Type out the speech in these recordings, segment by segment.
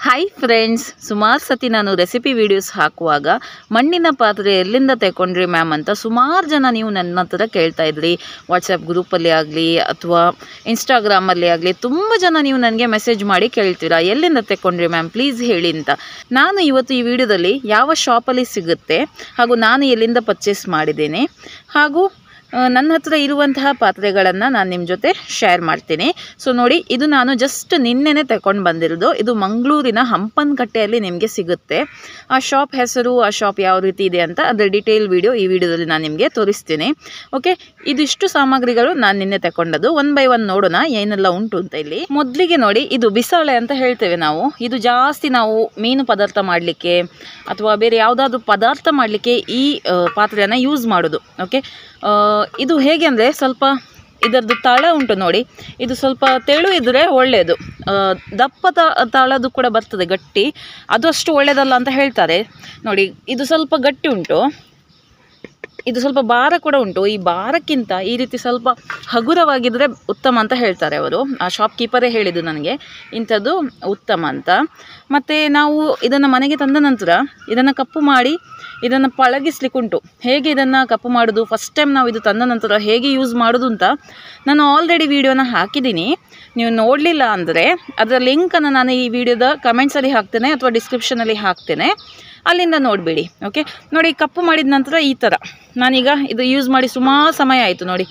Hi friends, ಸುಮಾರು ಸತಿ ನಾನು ರೆಸಿಪಿ ವೀಡಿಯೋಸ್ ಹಾಕುವಾಗ ಮಣ್ಣಿನ ಪಾತ್ರೆ ಎಲ್ಲಿಂದ ತಗೊಂಡ್ರಿ ಮ್ಯಾಮ್ ಅಂತ ಸುಮಾರು ಜನ ನೀವು ನನ್ನ ಹತ್ರ ಕೇಳ್ತಾ ಇದ್ರಿ. ವಾಟ್ಸಪ್ ಗ್ರೂಪಲ್ಲಿ ಆಗಲಿ ಅಥವಾ ಇನ್ಸ್ಟಾಗ್ರಾಮಲ್ಲಿ ಆಗಲಿ ತುಂಬ ಜನ ನೀವು ನನಗೆ ಮೆಸೇಜ್ ಮಾಡಿ ಕೇಳ್ತೀರಾ, ಎಲ್ಲಿಂದ ತಗೊಂಡ್ರಿ ಮ್ಯಾಮ್ ಪ್ಲೀಸ್ ಹೇಳಿ ಅಂತ. ನಾನು ಇವತ್ತು ಈ ವಿಡಿಯೋದಲ್ಲಿ ಯಾವ ಶಾಪಲ್ಲಿ ಸಿಗುತ್ತೆ ಹಾಗೂ ನಾನು ಎಲ್ಲಿಂದ ಪರ್ಚೇಸ್ ಮಾಡಿದ್ದೇನೆ ಹಾಗೂ ನನ್ನ ಹತ್ರ ಇರುವಂತಹ ಪಾತ್ರೆಗಳನ್ನು ನಾನು ನಿಮ್ಮ ಜೊತೆ ಶೇರ್ ಮಾಡ್ತೀನಿ. ಸೊ ನೋಡಿ, ಇದು ನಾನು ಜಸ್ಟ್ ನಿನ್ನೆನೇ ತಗೊಂಡು ಬಂದಿರೋದು. ಇದು ಮಂಗಳೂರಿನ ಹಂಪನಕಟ್ಟೆಯಲ್ಲಿ ನಿಮಗೆ ಸಿಗುತ್ತೆ. ಆ ಶಾಪ್ ಹೆಸರು, ಆ ಶಾಪ್ ಯಾವ ರೀತಿ ಇದೆ ಅಂತ ಅದರ ಡೀಟೇಲ್ ವಿಡಿಯೋ ಈ ವಿಡಿಯೋದಲ್ಲಿ ನಾನು ನಿಮಗೆ ತೋರಿಸ್ತೀನಿ. ಓಕೆ, ಇದಿಷ್ಟು ಸಾಮಗ್ರಿಗಳು ನಾನು ನಿನ್ನೆ ತಗೊಂಡದ್ದು. ಒನ್ ಬೈ ಒನ್ ನೋಡೋಣ ಏನೆಲ್ಲ ಉಂಟು ಅಂತ. ಇಲ್ಲಿ ಮೊದಲಿಗೆ ನೋಡಿ, ಇದು ಬಿಸಾಳೆ ಅಂತ ಹೇಳ್ತೇವೆ ನಾವು. ಇದು ಜಾಸ್ತಿ ನಾವು ಮೀನು ಪದಾರ್ಥ ಮಾಡಲಿಕ್ಕೆ ಅಥವಾ ಬೇರೆ ಯಾವುದಾದ್ರೂ ಪದಾರ್ಥ ಮಾಡಲಿಕ್ಕೆ ಈ ಪಾತ್ರೆಯನ್ನು ಯೂಸ್ ಮಾಡೋದು. ಓಕೆ, ಇದು ಹೇಗೆ ಅಂದರೆ ಸ್ವಲ್ಪ ಇದರದ್ದು ತಳ ಉಂಟು ನೋಡಿ, ಇದು ಸ್ವಲ್ಪ ತೆಳು ಇದ್ದರೆ ಒಳ್ಳೆಯದು. ದಪ್ಪ ತಳದು ಕೂಡ ಬರ್ತದೆ ಗಟ್ಟಿ, ಅದು ಅಷ್ಟು ಒಳ್ಳೆಯದಲ್ಲ ಅಂತ ಹೇಳ್ತಾರೆ. ನೋಡಿ, ಇದು ಸ್ವಲ್ಪ ಗಟ್ಟಿ ಉಂಟು, ಇದು ಸ್ವಲ್ಪ ಭಾರ ಕೂಡ ಉಂಟು. ಈ ಭಾರಕ್ಕಿಂತ ಈ ರೀತಿ ಸ್ವಲ್ಪ ಹಗುರವಾಗಿದ್ದರೆ ಉತ್ತಮ ಅಂತ ಹೇಳ್ತಾರೆ ಅವರು. ಆ ಶಾಪ್ ಕೀಪರೇ ಹೇಳಿದ್ದು ನನಗೆ ಇಂಥದ್ದು ಉತ್ತಮ ಅಂತ. ಮತ್ತು ನಾವು ಇದನ್ನು ಮನೆಗೆ ತಂದ ನಂತರ ಇದನ್ನು ಕಪ್ಪು ಮಾಡಿ ಇದನ್ನು ಪಳಗಿಸ್ಲಿಕ್ಕುಂಟು. ಹೇಗೆ ಇದನ್ನು ಕಪ್ಪು ಮಾಡೋದು, ಫಸ್ಟ್ ಟೈಮ್ ನಾವು ಇದು ತಂದ ನಂತರ ಹೇಗೆ ಯೂಸ್ ಮಾಡೋದು ಅಂತ ನಾನು ಆಲ್ರೆಡಿ ವಿಡಿಯೋನ ಹಾಕಿದ್ದೀನಿ. ನೀವು ನೋಡಲಿಲ್ಲ ಅಂದರೆ ಅದರ ಲಿಂಕನ್ನು ನಾನು ಈ ವಿಡಿಯೋದ ಕಮೆಂಟ್ಸಲ್ಲಿ ಹಾಕ್ತೇನೆ ಅಥವಾ ಡಿಸ್ಕ್ರಿಪ್ಷನಲ್ಲಿ ಹಾಕ್ತೇನೆ, ಅಲ್ಲಿಂದ ನೋಡಿಬಿಡಿ. ಓಕೆ, ನೋಡಿ, ಕಪ್ಪು ಮಾಡಿದ ನಂತರ ಈ ಥರ ನಾನೀಗ ಇದು ಯೂಸ್ ಮಾಡಿ ಸುಮಾರು ಸಮಯ ಆಯಿತು. ನೋಡಿ,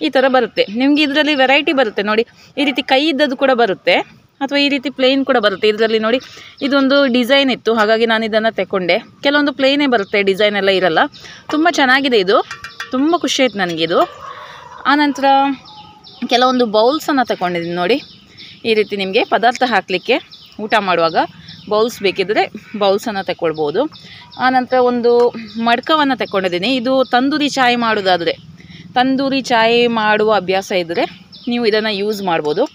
ಈ ಥರ ಬರುತ್ತೆ ನಿಮಗೆ. ಇದರಲ್ಲಿ ವೆರೈಟಿ ಬರುತ್ತೆ ನೋಡಿ, ಈ ರೀತಿ ಕೈ ಇದ್ದದ್ದು ಕೂಡ ಬರುತ್ತೆ ಅಥವಾ ಈ ರೀತಿ ಪ್ಲೇನ್ ಕೂಡ ಬರುತ್ತೆ. ಇದರಲ್ಲಿ ನೋಡಿ, ಇದೊಂದು ಡಿಸೈನ್ ಇತ್ತು, ಹಾಗಾಗಿ ನಾನು ಇದನ್ನು ತಗೊಂಡೆ. ಕೆಲವೊಂದು ಪ್ಲೇನೇ ಬರುತ್ತೆ, ಡಿಸೈನ್ ಎಲ್ಲ ಇರಲ್ಲ. ತುಂಬ ಚೆನ್ನಾಗಿದೆ ಇದು, ತುಂಬ ಖುಷಿ ಆಯ್ತು ನನಗಿದು. ಆನಂತರ ಕೆಲವೊಂದು ಬೌಲ್ಸನ್ನು ತಗೊಂಡಿದ್ದೀನಿ ನೋಡಿ. ಈ ರೀತಿ ನಿಮಗೆ ಪದಾರ್ಥ ಹಾಕಲಿಕ್ಕೆ ಊಟ ಮಾಡುವಾಗ ಬೌಲ್ಸ್ ಬೇಕಿದ್ದರೆ ಬೌಲ್ಸನ್ನು ತಗೊಳ್ಬೋದು. ಆನಂತರ ಒಂದು ಮಡ್ಕವನ್ನು ತಗೊಂಡಿದ್ದೀನಿ. ಇದು ತಂದೂರಿ ಚಾಯ್ ಮಾಡೋದಾದರೆ, ತಂದೂರಿ ಚಾಯ್ ಮಾಡುವ ಅಭ್ಯಾಸ ಇದ್ದರೆ ನೀವು ಇದನ್ನು ಯೂಸ್ ಮಾಡ್ಬೋದು.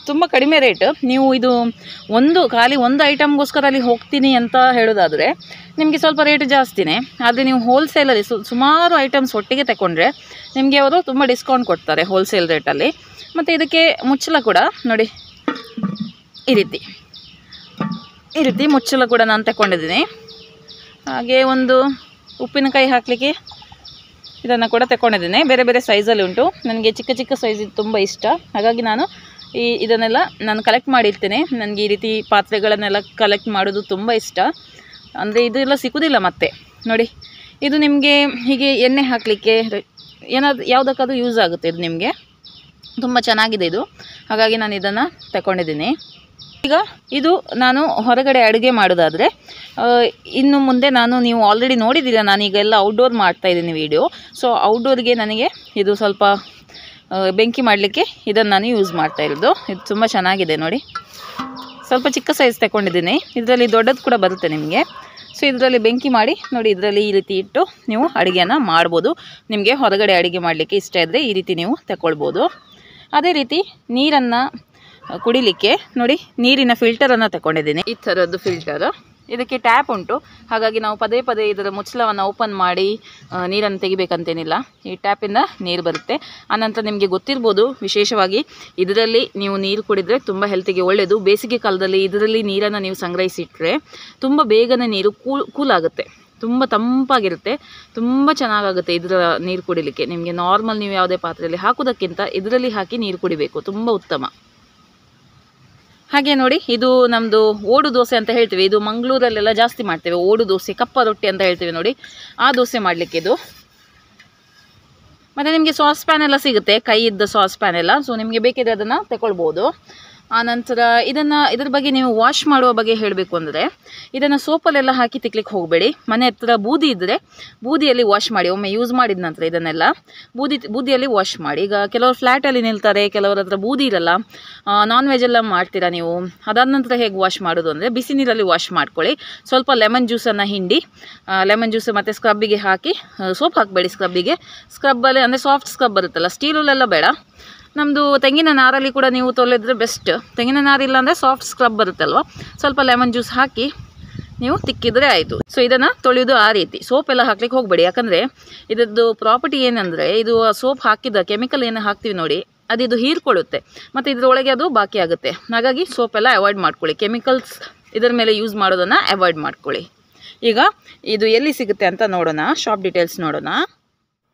ತುಂಬ ಕಡಿಮೆ ರೇಟ್. ನೀವು ಇದು ಖಾಲಿ ಒಂದು ಐಟಮ್ಗೋಸ್ಕರ ಅಲ್ಲಿ ಹೋಗ್ತೀನಿ ಅಂತ ಹೇಳೋದಾದರೆ ನಿಮಗೆ ಸ್ವಲ್ಪ ರೇಟ್ ಜಾಸ್ತಿನೇ. ಆದರೆ ನೀವು ಹೋಲ್ಸೇಲಲ್ಲಿ ಸುಮಾರು ಐಟಮ್ಸ್ ಒಟ್ಟಿಗೆ ತಗೊಂಡ್ರೆ ನಿಮಗೆ ಅವರು ತುಂಬ ಡಿಸ್ಕೌಂಟ್ ಕೊಡ್ತಾರೆ ಹೋಲ್ಸೇಲ್ ರೇಟಲ್ಲಿ. ಮತ್ತು ಇದಕ್ಕೆ ಮುಚ್ಚಳ ಕೂಡ ನೋಡಿ, ಈ ರೀತಿ ಮುಚ್ಚಳ ಕೂಡ ನಾನು ತಗೊಂಡಿದ್ದೀನಿ. ಹಾಗೆ ಒಂದು ಉಪ್ಪಿನಕಾಯಿ ಹಾಕಲಿಕ್ಕೆ ಇದನ್ನು ಕೂಡ ತಗೊಂಡಿದ್ದೀನಿ. ಬೇರೆ ಬೇರೆ ಸೈಜಲ್ಲಿ ಉಂಟು. ನನಗೆ ಚಿಕ್ಕ ಚಿಕ್ಕ ಸೈಜ್ ತುಂಬ ಇಷ್ಟ, ಹಾಗಾಗಿ ನಾನು ಇದನ್ನೆಲ್ಲ ನಾನು ಕಲೆಕ್ಟ್ ಮಾಡಿರ್ತೇನೆ. ನನಗೆ ಈ ರೀತಿ ಪಾತ್ರೆಗಳನ್ನೆಲ್ಲ ಕಲೆಕ್ಟ್ ಮಾಡೋದು ತುಂಬ ಇಷ್ಟ. ಅಂದರೆ ಇದೆಲ್ಲ ಸಿಗೋದಿಲ್ಲ ಮತ್ತೆ. ನೋಡಿ, ಇದು ನಿಮಗೆ ಹೀಗೆ ಎಣ್ಣೆ ಹಾಕಲಿಕ್ಕೆ ಯಾವುದಕ್ಕಾದ್ರೂ ಯೂಸ್ ಆಗುತ್ತೆ. ಇದು ನಿಮಗೆ ತುಂಬ ಚೆನ್ನಾಗಿದೆ ಇದು, ಹಾಗಾಗಿ ನಾನು ಇದನ್ನು ತಗೊಂಡಿದ್ದೀನಿ. ಈಗ ಇದು ನಾನು ಹೊರಗಡೆ ಅಡುಗೆ ಮಾಡೋದಾದರೆ ಇನ್ನು ಮುಂದೆ ನೀವು ಆಲ್ರೆಡಿ ನೋಡಿದ್ದೀರ, ನಾನೀಗ ಎಲ್ಲ ಔಟ್ಡೋರ್ ಮಾಡ್ತಾಯಿದ್ದೀನಿ ವಿಡಿಯೋ. ಸೊ ಔಟ್ಡೋರ್ಗೆ ನನಗೆ ಇದು ಸ್ವಲ್ಪ ಬೆಂಕಿ ಮಾಡಲಿಕ್ಕೆ ಇದನ್ನು ನಾನು ಯೂಸ್ ಮಾಡ್ತಾ ಇರೋದು. ಇದು ತುಂಬ ಚೆನ್ನಾಗಿದೆ ನೋಡಿ. ಸ್ವಲ್ಪ ಚಿಕ್ಕ ಸೈಜ್ ತಗೊಂಡಿದ್ದೀನಿ. ಇದರಲ್ಲಿ ದೊಡ್ಡದು ಕೂಡ ಬರುತ್ತೆ ನಿಮಗೆ. ಸೊ ಇದರಲ್ಲಿ ಬೆಂಕಿ ಮಾಡಿ ನೋಡಿ, ಇದರಲ್ಲಿ ಈ ರೀತಿ ಇಟ್ಟು ನೀವು ಅಡುಗೆಯನ್ನು ಮಾಡ್ಬೋದು. ನಿಮಗೆ ಹೊರಗಡೆ ಅಡುಗೆ ಮಾಡಲಿಕ್ಕೆ ಇಷ್ಟ ಇದ್ದರೆ ಈ ರೀತಿ ನೀವು ತಗೊಳ್ಬೋದು. ಅದೇ ರೀತಿ ನೀರನ್ನು ಕುಡಿಲಿಕ್ಕೆ ನೋಡಿ, ನೀರಿನ ಫಿಲ್ಟರನ್ನು ತಗೊಂಡಿದ್ದೀನಿ. ಈ ಥರದ್ದು ಫಿಲ್ಟರ್, ಇದಕ್ಕೆ ಟ್ಯಾಪ್ ಉಂಟು, ಹಾಗಾಗಿ ನಾವು ಪದೇ ಪದೇ ಇದರ ಮುಚ್ಚಳವನ್ನು ಓಪನ್ ಮಾಡಿ ನೀರನ್ನು ತೆಗಿಬೇಕಂತೇನಿಲ್ಲ. ಈ ಟ್ಯಾಪಿಂದ ನೀರು ಬರುತ್ತೆ. ಆನಂತರ ನಿಮಗೆ ಗೊತ್ತಿರ್ಬೋದು, ವಿಶೇಷವಾಗಿ ಇದರಲ್ಲಿ ನೀವು ನೀರು ಕುಡಿದರೆ ತುಂಬ ಹೆಲ್ತಿಗೆ ಒಳ್ಳೆಯದು. ಬೇಸಿಗೆ ಕಾಲದಲ್ಲಿ ಇದರಲ್ಲಿ ನೀರನ್ನು ನೀವು ಸಂಗ್ರಹಿಸಿಟ್ರೆ ತುಂಬ ಬೇಗನೆ ನೀರು ಕೂಲಾಗುತ್ತೆ, ತುಂಬ ತಂಪಾಗಿರುತ್ತೆ, ತುಂಬ ಚೆನ್ನಾಗಾಗುತ್ತೆ ಇದರ ನೀರು ಕುಡಿಲಿಕ್ಕೆ. ನಿಮಗೆ ನಾರ್ಮಲ್ ನೀವು ಯಾವುದೇ ಪಾತ್ರೆಯಲ್ಲಿ ಹಾಕೋದಕ್ಕಿಂತ ಇದರಲ್ಲಿ ಹಾಕಿ ನೀರು ಕುಡಿಬೇಕು, ತುಂಬ ಉತ್ತಮ. ಹಾಗೆ ನೋಡಿ, ಇದು ನಮ್ಮದು ಓಡು ದೋಸೆ ಅಂತ ಹೇಳ್ತೀವಿ. ಇದು ಮಂಗಳೂರಲ್ಲೆಲ್ಲ ಜಾಸ್ತಿ ಮಾಡ್ತೇವೆ. ಓಡು ದೋಸೆ, ಕಪ್ಪ ರೊಟ್ಟಿ ಅಂತ ಹೇಳ್ತೀವಿ ನೋಡಿ, ಆ ದೋಸೆ ಮಾಡಲಿಕ್ಕೆ ಇದು. ಮತ್ತು ನಿಮಗೆ ಸಾಸ್ ಪ್ಯಾನ್ ಎಲ್ಲ ಸಿಗುತ್ತೆ, ಕೈ ಇದ್ದ ಸಾಸ್ ಪ್ಯಾನ್ ಎಲ್ಲ. ಸೊ ನಿಮಗೆ ಬೇಕಿದ್ರೆ ಅದನ್ನು ತಗೊಳ್ಬೋದು. ಆನಂತರ ಇದ್ರ ಬಗ್ಗೆ ನೀವು ವಾಶ್ ಮಾಡುವ ಬಗ್ಗೆ ಹೇಳಬೇಕು ಅಂದರೆ, ಇದನ್ನು ಸೋಪಲ್ಲೆಲ್ಲ ಹಾಕಿ ತಿಕ್ಲಿಕ್ಕೆ ಹೋಗಬೇಡಿ. ಮನೆ ಹತ್ರ ಬೂದಿ ಇದ್ದರೆ ಬೂದಿಯಲ್ಲಿ ವಾಶ್ ಮಾಡಿ. ಒಮ್ಮೆ ಯೂಸ್ ಮಾಡಿದ ನಂತರ ಇದನ್ನೆಲ್ಲ ಬೂದಿಯಲ್ಲಿ ವಾಶ್ ಮಾಡಿ. ಈಗ ಕೆಲವರು ಫ್ಲ್ಯಾಟಲ್ಲಿ ನಿಲ್ತಾರೆ, ಕೆಲವರ ಹತ್ರ ಬೂದಿ ಇರಲ್ಲ. ನಾನ್ ವೆಜ್ ಎಲ್ಲ ಮಾಡ್ತೀರಾ ನೀವು, ಅದಾದ ನಂತರ ಹೇಗೆ ವಾಶ್ ಮಾಡೋದು ಅಂದರೆ ಬಿಸಿ ನೀರಲ್ಲಿ ವಾಶ್ ಮಾಡ್ಕೊಳ್ಳಿ. ಸ್ವಲ್ಪ ಲೆಮನ್ ಜ್ಯೂಸನ್ನು ಹಿಂಡಿ, ಲೆಮನ್ ಜ್ಯೂಸ್ ಮತ್ತು ಸ್ಕ್ರಬ್ಬಿಗೆ ಹಾಕಿ, ಸೋಪ್ ಹಾಕಬೇಡಿ ಸ್ಕ್ರಬ್ಬಿಗೆ. ಸ್ಕ್ರಬ್ಬಲ್ಲಿ ಅಂದರೆ ಸಾಫ್ಟ್ ಸ್ಕ್ರಬ್ ಬರುತ್ತಲ್ಲ, ಸ್ಟೀಲಲ್ಲೆಲ್ಲ ಬೇಡ. ನಮ್ಮದು ತೆಂಗಿನ ನಾರಲ್ಲಿ ಕೂಡ ನೀವು ತೊಳೆದ್ರೆ ಬೆಸ್ಟ್. ತೆಂಗಿನ ನಾರಿಲ್ಲ ಅಂದರೆ ಸಾಫ್ಟ್ ಸ್ಕ್ರಬ್ ಬರುತ್ತಲ್ವ, ಸ್ವಲ್ಪ ಲೆಮನ್ ಜ್ಯೂಸ್ ಹಾಕಿ ನೀವು ತಿಕ್ಕಿದರೆ ಆಯಿತು. ಸೊ ಇದನ್ನು ತೊಳೆಯೋದು ಆ ರೀತಿ. ಸೋಪ್ ಎಲ್ಲ ಹಾಕ್ಲಿಕ್ಕೆ ಹೋಗಬೇಡಿ, ಯಾಕಂದರೆ ಇದರದ್ದು ಪ್ರಾಪರ್ಟಿ ಏನಂದರೆ, ಇದು ಸೋಪ್ ಹಾಕಿದ ಕೆಮಿಕಲ್ ಏನು ಹಾಕ್ತೀವಿ ನೋಡಿ, ಅದಿದು ಹೀರ್ಕೊಳ್ಳುತ್ತೆ ಮತ್ತು ಇದರೊಳಗೆ ಅದು ಬಾಕಿ ಆಗುತ್ತೆ. ಹಾಗಾಗಿ ಸೋಪೆಲ್ಲ ಅವಾಯ್ಡ್ ಮಾಡ್ಕೊಳ್ಳಿ, ಕೆಮಿಕಲ್ಸ್ ಇದರ ಮೇಲೆ ಯೂಸ್ ಮಾಡೋದನ್ನು ಅವಾಯ್ಡ್ ಮಾಡ್ಕೊಳ್ಳಿ. ಈಗ ಇದು ಎಲ್ಲಿ ಸಿಗುತ್ತೆ ಅಂತ ನೋಡೋಣ, ಶಾಪ್ ಡೀಟೇಲ್ಸ್ ನೋಡೋಣ.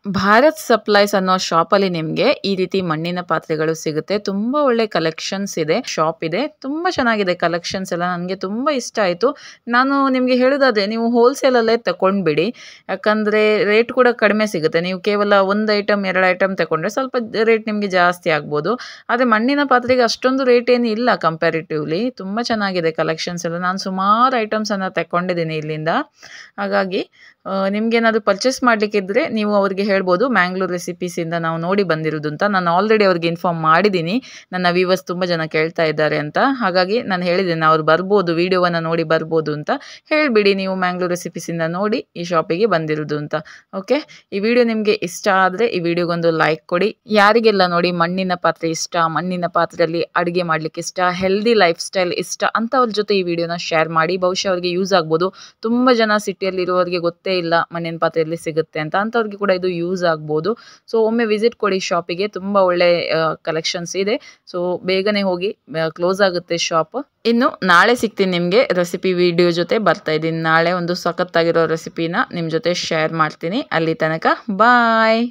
ಭಾರತ್ ಸಪ್ಲೈಸ್ ಅನ್ನೋ ಶಾಪಲ್ಲಿ ನಿಮಗೆ ಈ ರೀತಿ ಮಣ್ಣಿನ ಪಾತ್ರೆಗಳು ಸಿಗುತ್ತೆ. ತುಂಬ ಒಳ್ಳೆ ಕಲೆಕ್ಷನ್ಸ್ ಇದೆ, ಶಾಪ್ ಇದೆ, ತುಂಬ ಚೆನ್ನಾಗಿದೆ ಕಲೆಕ್ಷನ್ಸ್ ಎಲ್ಲ. ನನಗೆ ತುಂಬ ಇಷ್ಟ ಆಯಿತು. ನಾನು ನಿಮಗೆ ಹೇಳೋದಾದರೆ ನೀವು ಹೋಲ್ಸೇಲಲ್ಲೇ ತಗೊಂಡ್ಬಿಡಿ, ಯಾಕಂದರೆ ರೇಟ್ ಕೂಡ ಕಡಿಮೆ ಸಿಗುತ್ತೆ. ನೀವು ಕೇವಲ 1 ಐಟಮ್ 2 ಐಟಮ್ ತಗೊಂಡ್ರೆ ಸ್ವಲ್ಪ ರೇಟ್ ನಿಮಗೆ ಜಾಸ್ತಿ ಆಗ್ಬೋದು. ಆದರೆ ಮಣ್ಣಿನ ಪಾತ್ರೆಗೆ ಅಷ್ಟೊಂದು ರೇಟ್ ಏನು ಇಲ್ಲ ಕಂಪ್ಯಾರಿಟಿವ್ಲಿ. ತುಂಬ ಚೆನ್ನಾಗಿದೆ ಕಲೆಕ್ಷನ್ಸ್ ಎಲ್ಲ. ನಾನು ಸುಮಾರು ಐಟಮ್ಸನ್ನು ತಗೊಂಡಿದ್ದೀನಿ ಇಲ್ಲಿಂದ. ಹಾಗಾಗಿ ನಿಮಗೇನಾದರೂ ಪರ್ಚೇಸ್ ಮಾಡಲಿಕ್ಕಿದ್ರೆ ನೀವು ಅವ್ರಿಗೆ ಹೇಳ್ಬೋದು ಮ್ಯಾಂಗ್ಳೂರ್ ರೆಸಿಪೀಸಿಂದ ನಾವು ನೋಡಿ ಬಂದಿರೋದು ಅಂತ. ನಾನು ಆಲ್ರೆಡಿ ಅವ್ರಿಗೆ ಇನ್ಫಾರ್ಮ್ ಮಾಡಿದ್ದೀನಿ, ನನ್ನ ವ್ಯೂವರ್ಸ್ ತುಂಬ ಜನ ಕೇಳ್ತಾ ಇದ್ದಾರೆ ಅಂತ. ಹಾಗಾಗಿ ನಾನು ಹೇಳಿದ್ದೀನಿ ಅವ್ರು ಬರ್ಬೋದು, ವೀಡಿಯೋವನ್ನು ನೋಡಿ ಬರ್ಬೋದು ಅಂತ ಹೇಳಿಬಿಡಿ. ನೀವು ಮ್ಯಾಂಗ್ಳೂರ್ ರೆಸಿಪೀಸಿಂದ ನೋಡಿ ಈ ಶಾಪಿಗೆ ಬಂದಿರೋದು ಅಂತ. ಓಕೆ, ಈ ವಿಡಿಯೋ ನಿಮಗೆ ಇಷ್ಟ ಆದರೆ ಈ ವಿಡಿಯೋಗೊಂದು ಲೈಕ್ ಕೊಡಿ. ಯಾರಿಗೆಲ್ಲ ನೋಡಿ ಮಣ್ಣಿನ ಪಾತ್ರೆ ಇಷ್ಟ, ಮಣ್ಣಿನ ಪಾತ್ರೆಯಲ್ಲಿ ಅಡುಗೆ ಮಾಡಲಿಕ್ಕೆ ಇಷ್ಟ, ಹೆಲ್ದಿ ಲೈಫ್ ಸ್ಟೈಲ್ ಇಷ್ಟ ಅಂಥವ್ರ ಜೊತೆ ಈ ವಿಡಿಯೋನ ಶೇರ್ ಮಾಡಿ. ಬಹುಶಃ ಅವ್ರಿಗೆ ಯೂಸ್ ಆಗ್ಬೋದು. ತುಂಬ ಜನ ಸಿಟಿಯಲ್ಲಿರುವವರಿಗೆ ಗೊತ್ತೇ ಇಲ್ಲ ಮಣ್ಣಿನ ಪಾತ್ರೆಯಲ್ಲಿ ಸಿಗುತ್ತೆ ಅಂತ, ಅಂಥವ್ರಿಗೆ ಕೂಡ ಇದು ಯೂಸ್ ಆಗ್ಬೋದು. ಸೊ ಒಮ್ಮೆ ವಿಸಿಟ್ ಕೊಡಿ ಶಾಪಿಗೆ, ತುಂಬ ಒಳ್ಳೆ ಕಲೆಕ್ಷನ್ಸ್ ಇದೆ. ಸೊ ಬೇಗನೆ ಹೋಗಿ, ಕ್ಲೋಸ್ ಆಗುತ್ತೆ ಶಾಪ್. ಇನ್ನು ನಾಳೆ ಸಿಗ್ತೀನಿ ನಿಮಗೆ ರೆಸಿಪಿ ವಿಡಿಯೋ ಜೊತೆ ಬರ್ತಾ ಇದ್ದೀನಿ. ನಾಳೆ ಒಂದು ಸಖತ್ತಾಗಿರೋ ರೆಸಿಪಿನ ನಿಮ್ಮ ಜೊತೆ ಶೇರ್ ಮಾಡ್ತೀನಿ. ಅಲ್ಲಿ ತನಕ ಬಾಯ್.